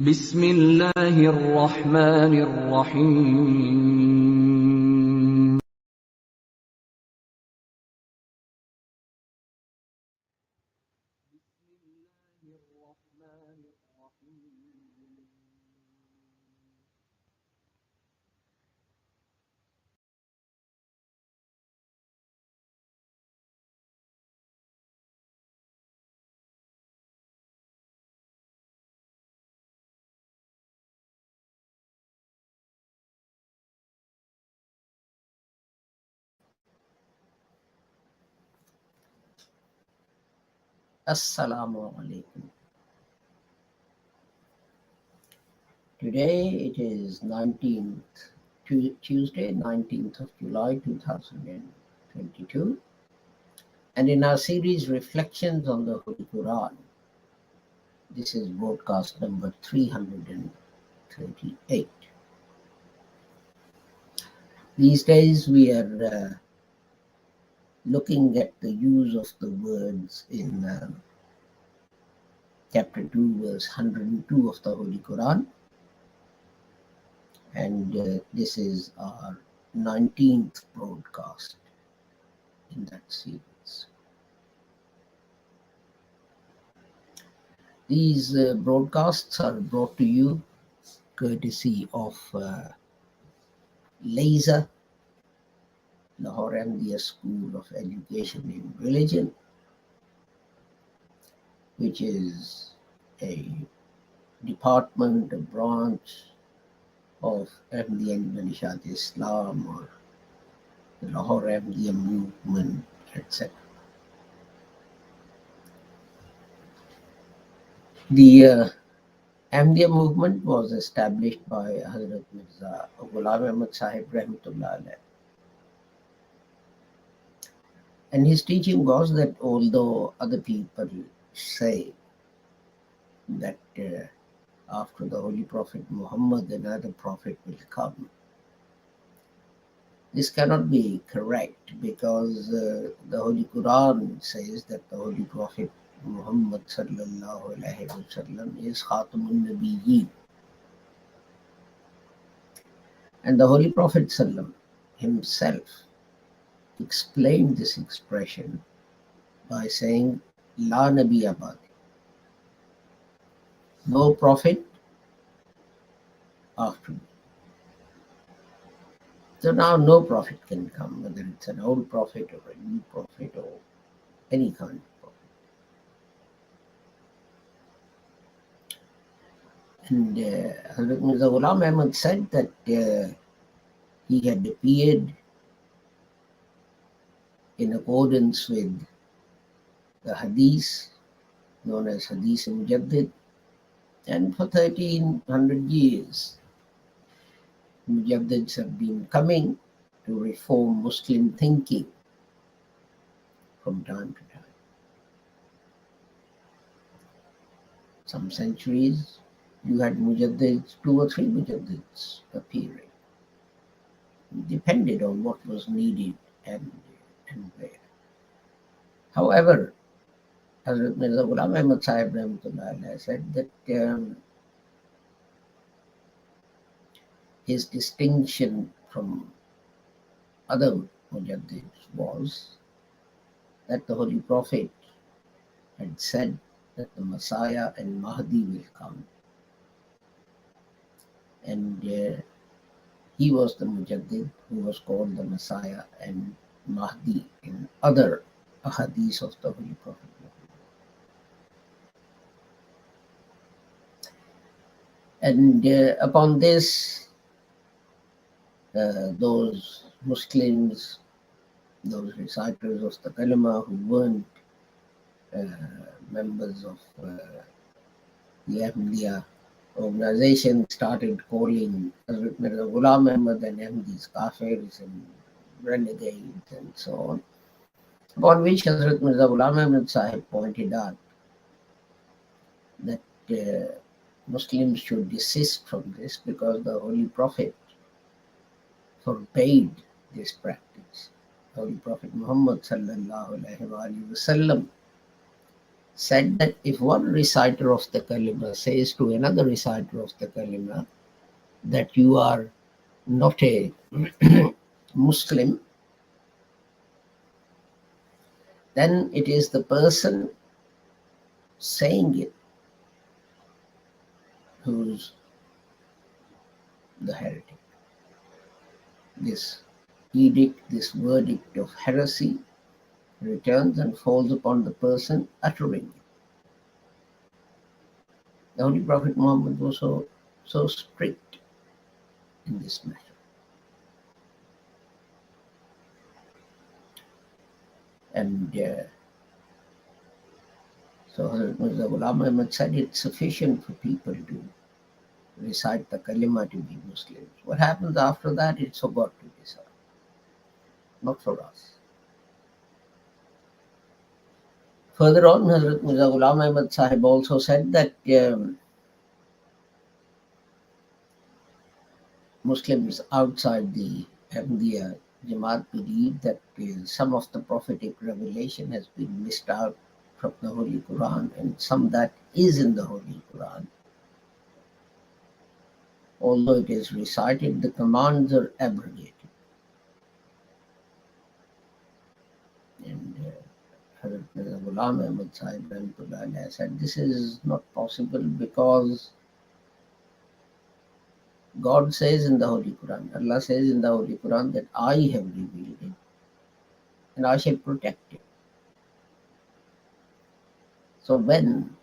بسم الله الرحمن الرحيم Assalamu alaikum. Today it is Tuesday, 19th of July 2022, and in our series Reflections on the Holy Quran, this is broadcast number 338. These days we are looking at the use of the words in chapter 2, verse 102 of the Holy Quran. And this is our 19th broadcast in that series. These broadcasts are brought to you courtesy of LASER, Lahore Ahmadiyya School of Education in Religion, which is a department, a branch of Ahmadiyya Nishad Islam or the Lahore Ahmadiyya movement, etc. The Ahmadiyya movement was established by Hazrat Mirza Ghulam Ahmad Sahib Rahmatullah Alayh. And his teaching was that although other people say that after the Holy Prophet Muhammad another prophet will come, this cannot be correct because the Holy Quran says that the Holy Prophet Muhammad sallallahu alaihi wasallam is Khatamun Nabiyyin. And the Holy Prophet sallam himself explained this expression by saying, La Nabi Abadi, no prophet after me. So now no prophet can come, whether it's an old prophet or a new prophet or any kind of prophet. And Hazrat Mirza Ghulam Ahmad said that he had appeared in accordance with the hadith known as Hadith Mujaddid, and for 1300 years Mujaddids have been coming to reform Muslim thinking from time to time. Some centuries you had Mujaddids, 2 or 3 Mujaddids appearing. It depended on what was needed and where. However, Hazrat Mirza Ghulam Ahmad Sahib Rahmatullah Alayh said that his distinction from other Mujaddids was that the Holy Prophet had said that the Messiah and Mahdi will come. And he was the Mujaddid who was called the Messiah and Mahdi in other ahadith of the Holy Prophet. And upon this, those Muslims, those reciters of the Kalima who weren't members of the Ahmadiyya organization started calling Hazrat Mirza Ghulam Ahmad and Ahmadis kafirs and renegades and so on. Upon which Hazrat Mirza Ghulam Ahmad Sahib pointed out that Muslims should desist from this because the Holy Prophet forbade this practice. Holy Prophet Muhammad sallallahu alaihi wasallam said that if one reciter of the kalima says to another reciter of the kalima that you are not a Muslim, then it is the person saying it who's the heretic. This edict, this verdict of heresy returns and falls upon the person uttering it. The Holy Prophet Muhammad was so strict in this matter. And so Hazrat Mirza Ghulam Ahmad said it's sufficient for people to recite the kalima to be Muslims. What happens after that, it's for God to decide, not for us. Further on, Hazrat Mirza Ghulam Ahmad Sahib also said that Muslims outside the Ahmadiyya Jamaat believe that some of the prophetic revelation has been missed out from the Holy Quran, and some that is in the Holy Quran. Although it is recited, the commands are abrogated. And Hazrat Mirza Ghulam Ahmad Sahib Rahmatullah said this is not possible because God says in the Holy Quran, Allah says in the Holy Quran that I have revealed it and I shall protect it. So when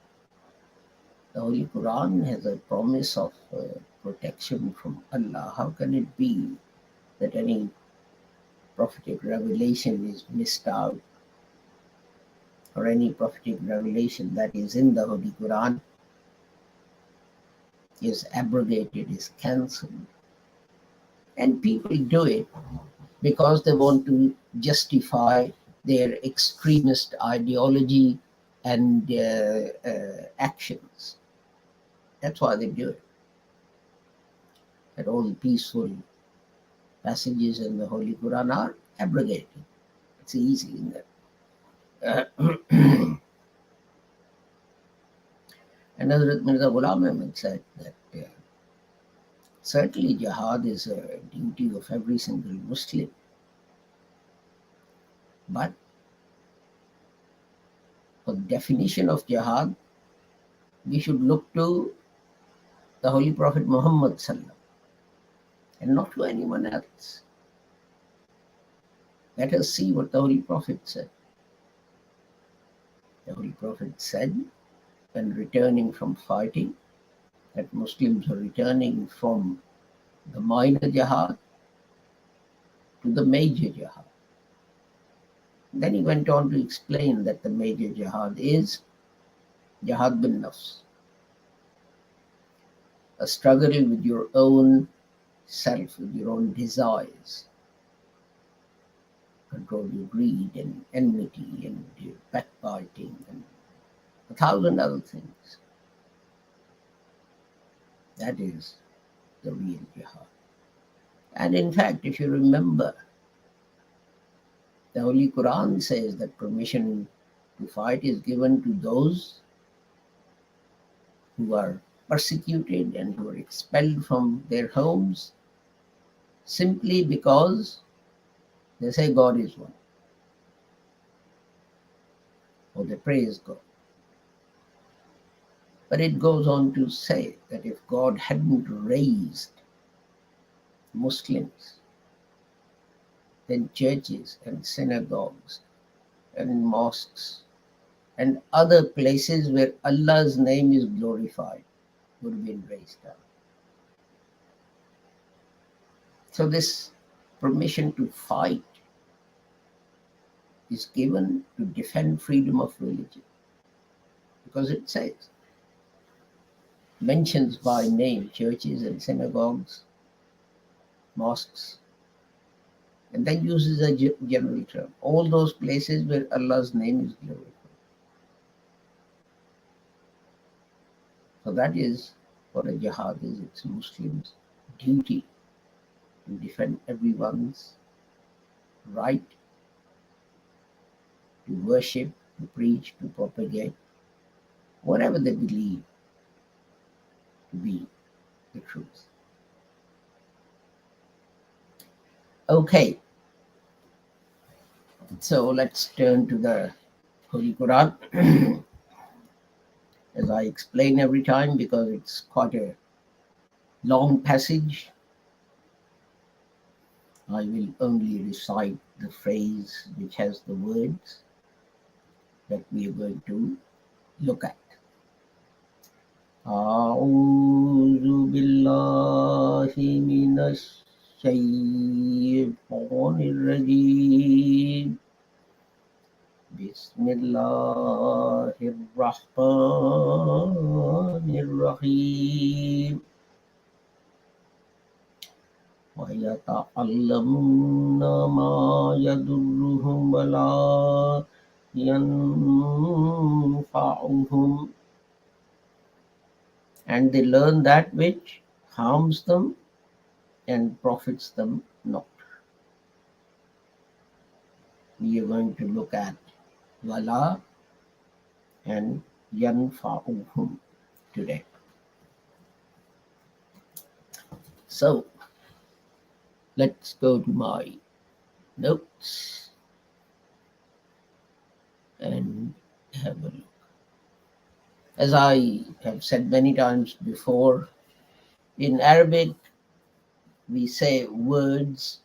the Holy Quran has a promise of protection from Allah, how can it be that any prophetic revelation is missed out, or any prophetic revelation that is in the Holy Quran is abrogated, is cancelled? And people do it because they want to justify their extremist ideology and actions. That's why they do it. That all the peaceful passages in the Holy Quran are abrogated. It's easy, isn't it? And Hazrat Mirza Ghulam Ahmad said that certainly jihad is a duty of every single Muslim. But for the definition of jihad, we should look to the Holy Prophet Muhammad Sallallahu, and not to anyone else. Let us see what the Holy Prophet said. The Holy Prophet said, when returning from fighting, that Muslims are returning from the minor jihad to the major jihad. Then he went on to explain that the major jihad is jihad bin nafs, a struggle with your own self, with your own desires. Control your greed and enmity and your backbiting and 1,000 other things. That is the real jihad. And in fact, if you remember, the Holy Quran says that permission to fight is given to those who are persecuted and who are expelled from their homes simply because they say God is one, or they praise God. But it goes on to say that if God hadn't raised Muslims, then churches and synagogues and mosques and other places where Allah's name is glorified would have been raised up. So this permission to fight is given to defend freedom of religion, because it says, mentions by name churches and synagogues, mosques, and then uses a general term, all those places where Allah's name is glorified. So that is what a jihad is. It's a Muslim's duty to defend everyone's right to worship, to preach, to propagate whatever they believe to be the truth. Okay, so let's turn to the Holy Quran. As I explain every time, because it's quite a long passage, I will only recite the phrase which has the words that we are going to look at. أعوذ بالله من الشيطان الرجيم بسم الله الرحمن الرحيم ويتعلمون ما يضرهم ولا ينفعهم, and they learn that which harms them and profits them not. We are going to look at wala and yanfa'uhum today. So let's go to my notes and have a look. As I have said many times before, in Arabic we say words,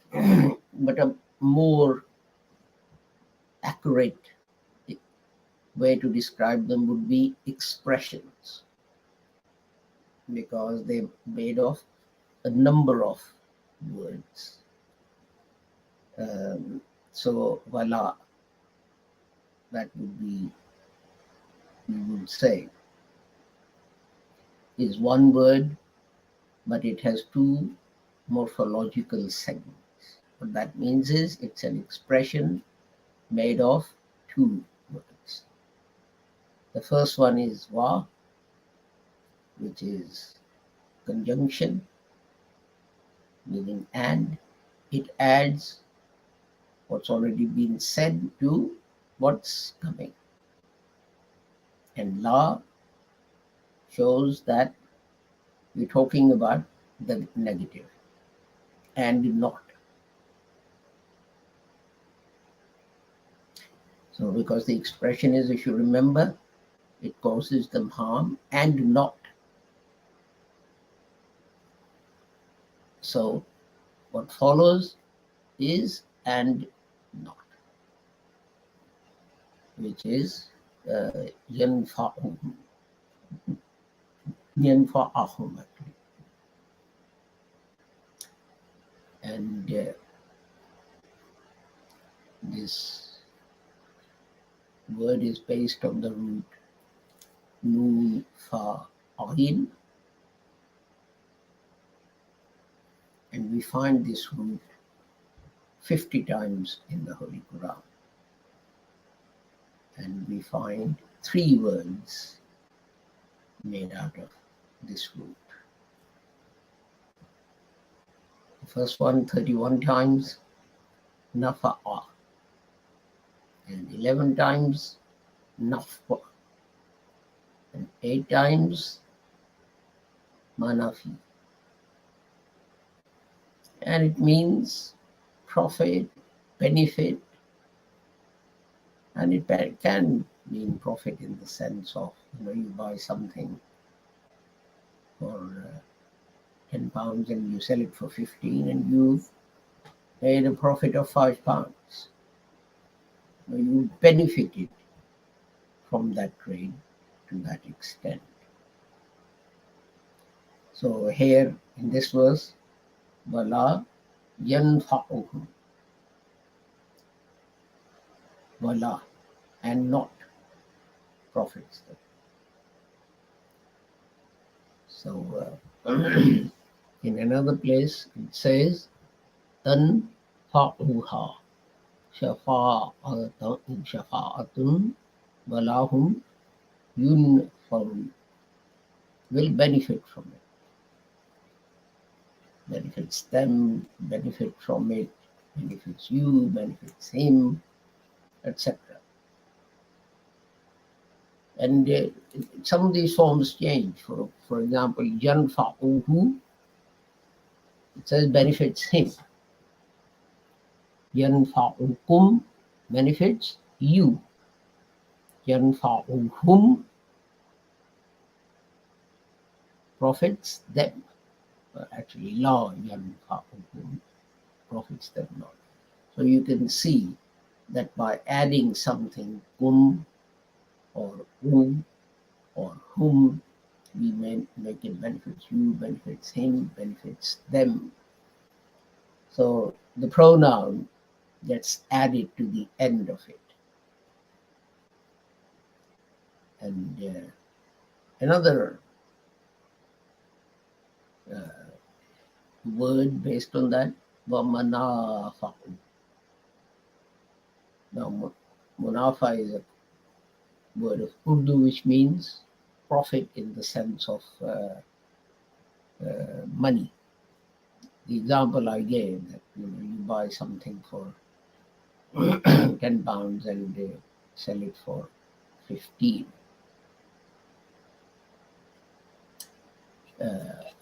but a more accurate way to describe them would be expressions, because they're made of a number of words. So wala, that would be, we would say, is one word, but it has two morphological segments. What that means is it's an expression made of two words. The first one is wa, which is conjunction, meaning and. It adds what's already been said to what's coming. And la shows that we're talking about the negative, and not. So because the expression is, if you remember, it causes them harm and not. So what follows is and not, which is yanfa'uhum. Yanfa'ahum, actually. And this word is based on the root nun fa ayin, and we find this root 50 times in the Holy Quran, and we find 3 words made out of this root. The first one 31 times, nafa'a, and 11 times, nafwa, and 8 times, manafi. And it means profit, benefit, and it can mean profit in the sense of, you buy something for 10 pounds and you sell it for 15 and you've made a profit of 5 pounds. You benefited from that trade to that extent. So here in this verse, wala yanfa'uhum, wala, and not profits them. So in another place it says tanfa'uha shafa'atun walahum yunfarun, will benefit from it. Benefits them, benefit from it, benefits you, benefits him, etc. And some of these forms change. For example, yanfa'uhu, it says benefits him. Yanfa'ukum, benefits you. Yanfa'uhum, profits them. Actually, la yanfa'uhum, profits them not. So you can see that by adding something, kum or u or whom, we make it benefits you, benefits him, benefits them. So the pronoun gets added to the end of it. And another word based on that, وَمَنَافَعُ. Now, munafa is a word of Urdu which means profit in the sense of money. The example I gave, that you buy something for 10 pounds and sell it for 15,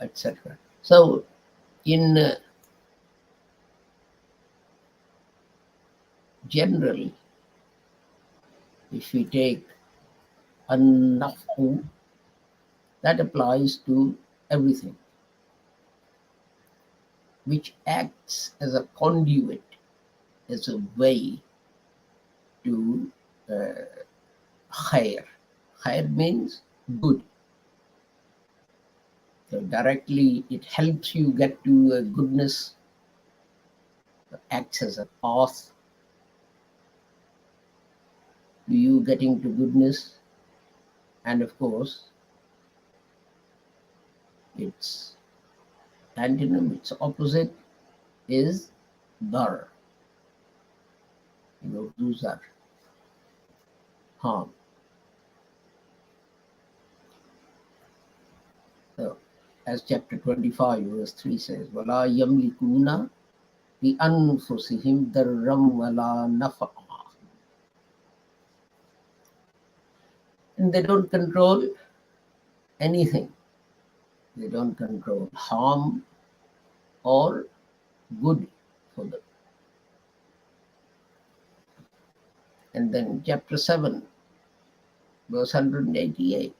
etc. So in general, if we take an-naf'u, that applies to everything which acts as a conduit, as a way to khair. Khair means good. So directly it helps you get to goodness, acts as a path to you getting to goodness. And of course, its antonym, its opposite is dar. Those are harm. So, as chapter 25, verse 3 says, وَلَا يَمْلِكُونَ لِأَنفُسِهِمْ دَرًّا وَلَا نَفْعًا. And they don't control anything. They don't control harm or good for them. And then chapter 7, verse 188,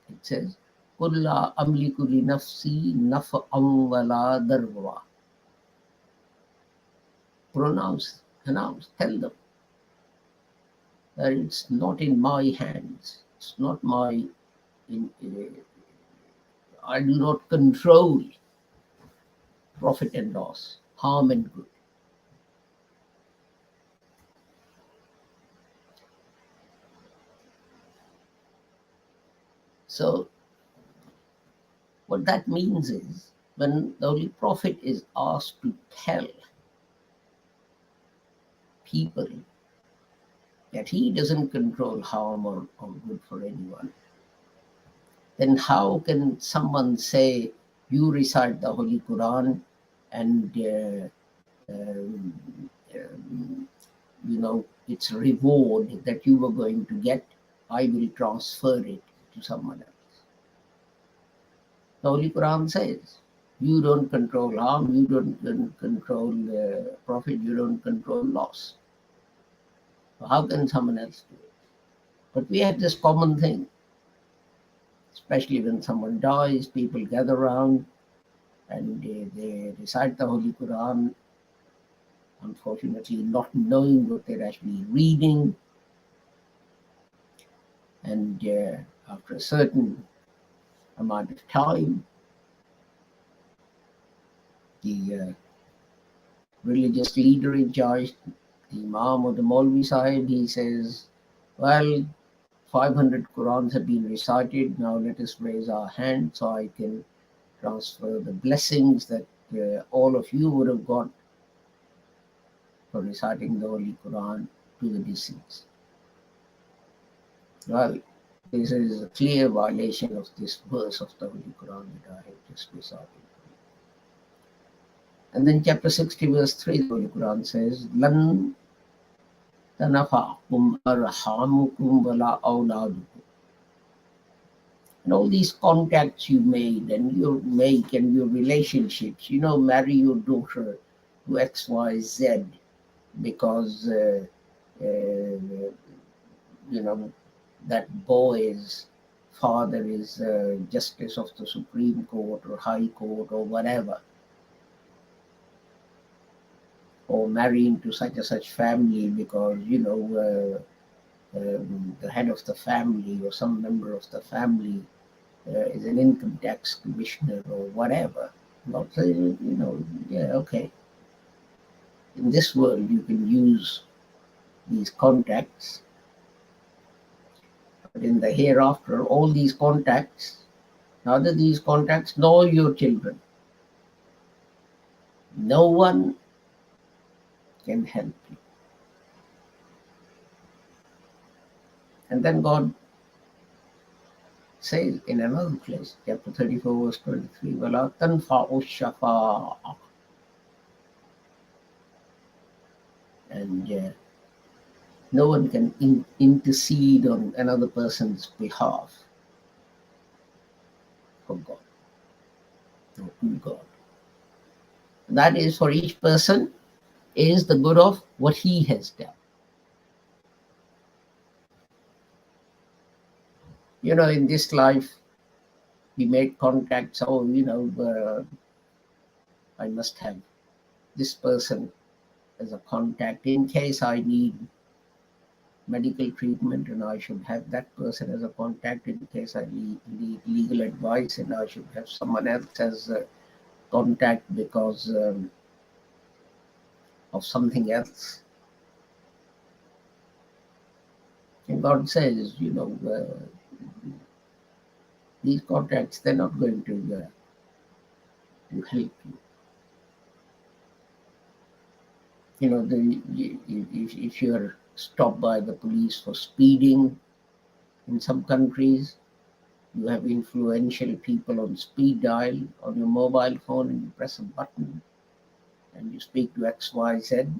it says, قُلْ لَا أَمْلِكُ لِنَفْسِي نَفْعًا وَلَا ضَرًّا. Announce, tell them that it's not in my hands. It's not my, I do not control profit and loss, harm and good. So what that means is, when the Holy Prophet is asked to tell people that he doesn't control harm or good for anyone, then how can someone say, you recite the Holy Quran and its reward that you were going to get, I will transfer it to someone else. The Holy Quran says, you don't control harm, you don't control profit, you don't control loss. So how can someone else do it? But we have this common thing, especially when someone dies, people gather around and they recite the Holy Quran, unfortunately not knowing what they're actually reading. And after a certain amount of time, the religious leader in charge, the Imam or the Maulvi Sahib, he says, well, 500 Qurans have been recited, now let us raise our hands so I can transfer the blessings that all of you would have got for reciting the Holy Quran to the deceased. Well, this is a clear violation of this verse of the Holy Quran that I have just recited. And then chapter 60 verse 3, the Holy Quran says, لَن تَنَفَعْكُمْ أَرْحَامُكُمْ وَلَا أَوْلَادُكُمْ. And all these contacts you made and you make and your relationships, marry your daughter to XYZ because that boy's father is justice of the Supreme Court or High Court or whatever, or marry into such and such family because the head of the family or some member of the family is an income tax commissioner or whatever. Not saying, yeah, okay. In this world, you can use these contacts, but in the hereafter, all these contacts, neither these contacts nor your children, no one can help you. And then God says in another place, chapter 34, verse 23, وَلَا تَنْفَعُ الشَّفَاعَةُ. And no one can intercede on another person's behalf for God, or in God. That is, for each person is the good of what he has done. In this life, we make contacts. I must have this person as a contact in case I need medical treatment, and I should have that person as a contact in case I need legal advice, and I should have someone else as a contact because of something else. And God says, these contacts, they're not going to help you. If you're stopped by the police for speeding in some countries, you have influential people on speed dial on your mobile phone, and you press a button and you speak to XYZ,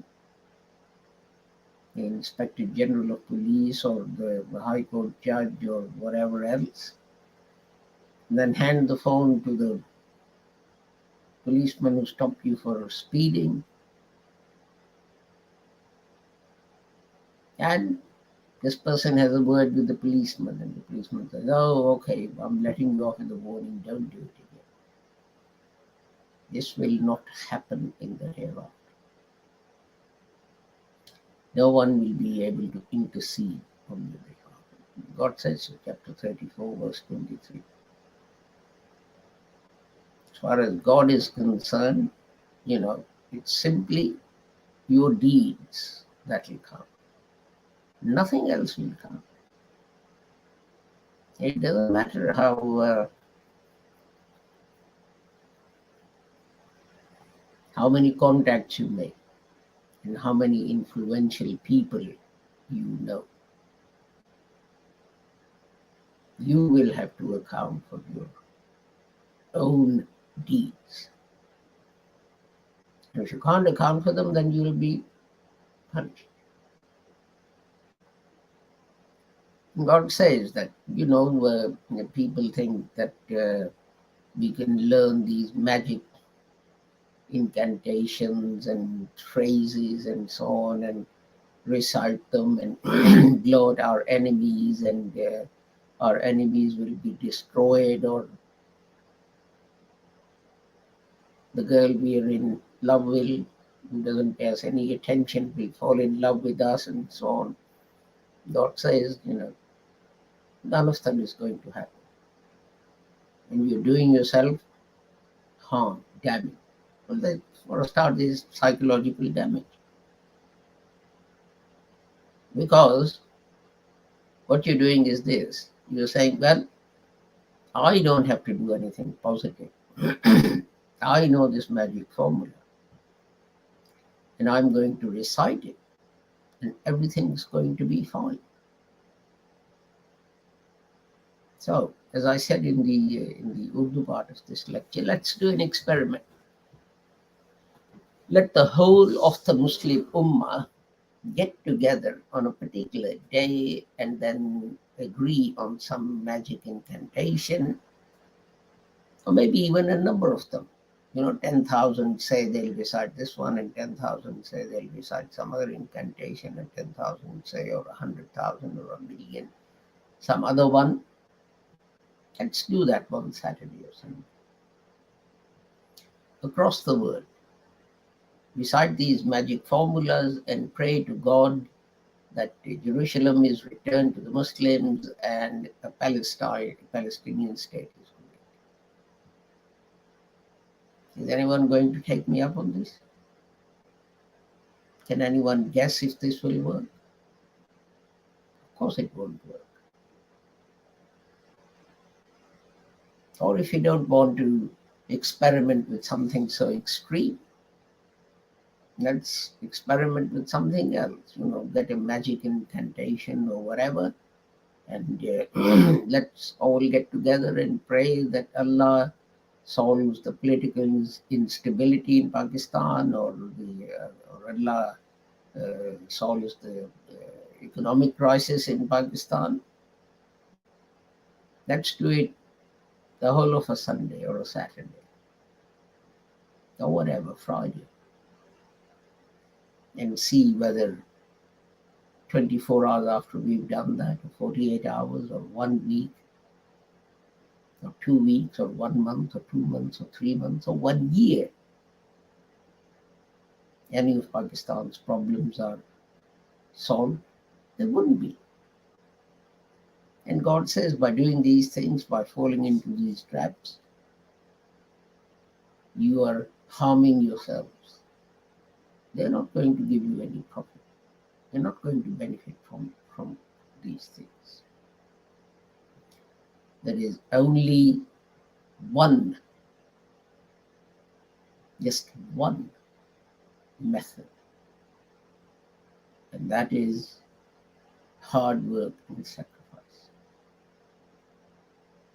the Inspector General of Police or the High Court judge or whatever else, and then hand the phone to the policeman who stopped you for speeding, and this person has a word with the policeman, and the policeman says, "Oh, okay, I'm letting you off in the warning, don't do it again." This will not happen in the hereafter. No one will be able to intercede on your behalf. God says in chapter 34, verse 23. As far as God is concerned, it's simply your deeds that will count. Nothing else will count. It doesn't matter how many contacts you make and how many influential people you know. You will have to account for your own deeds. And if you can't account for them, then you will be punished. God says that, people think that we can learn these magic incantations and phrases and so on and recite them and blow at our enemies, and our enemies will be destroyed, or the girl we are in love with, who doesn't pay us any attention, will fall in love with us, and so on. God says, none of them is going to happen. And you're doing yourself harm, damage. Well, for a start, is psychological damage. Because what you're doing is this. You're saying, well, I don't have to do anything positive. I know this magic formula. And I'm going to recite it. And everything's going to be fine. So, as I said in the Urdu part of this lecture, let's do an experiment. Let the whole of the Muslim Ummah get together on a particular day and then agree on some magic incantation, or maybe even a number of them. 10,000 say they'll recite this one, and 10,000 say they'll recite some other incantation, and 10,000 say, or 100,000 or a million, some other one. Let's do that one Saturday or Sunday. Across the world, recite these magic formulas and pray to God that Jerusalem is returned to the Muslims and a Palestinian state is created. Is anyone going to take me up on this? Can anyone guess if this will work? Of course it won't work. Or if you don't want to experiment with something so extreme, let's experiment with something else, get a magic incantation or whatever, and let's all get together and pray that Allah solves the political instability in Pakistan, or Allah solves the economic crisis in Pakistan. Let's do it the whole of a Sunday or a Saturday or whatever, Friday, and see whether 24 hours after we've done that, or 48 hours, or 1 week, or 2 weeks, or 1 month, or 2 months, or 3 months, or 1 year, any of Pakistan's problems are solved. There wouldn't be. And God says, by doing these things, by falling into these traps, you are harming yourselves. They're not going to give you any profit. They're not going to benefit from these things. There is only one, just one method, and that is hard work and sacrifice.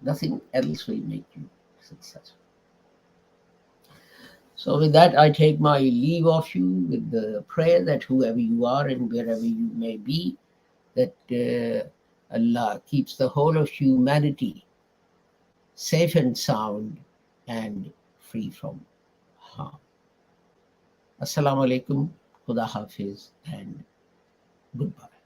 Nothing else will make you successful. So with that, I take my leave of you with the prayer that whoever you are and wherever you may be, that Allah keeps the whole of humanity safe and sound and free from harm. Assalamu alaikum, Khuda Hafiz, and goodbye.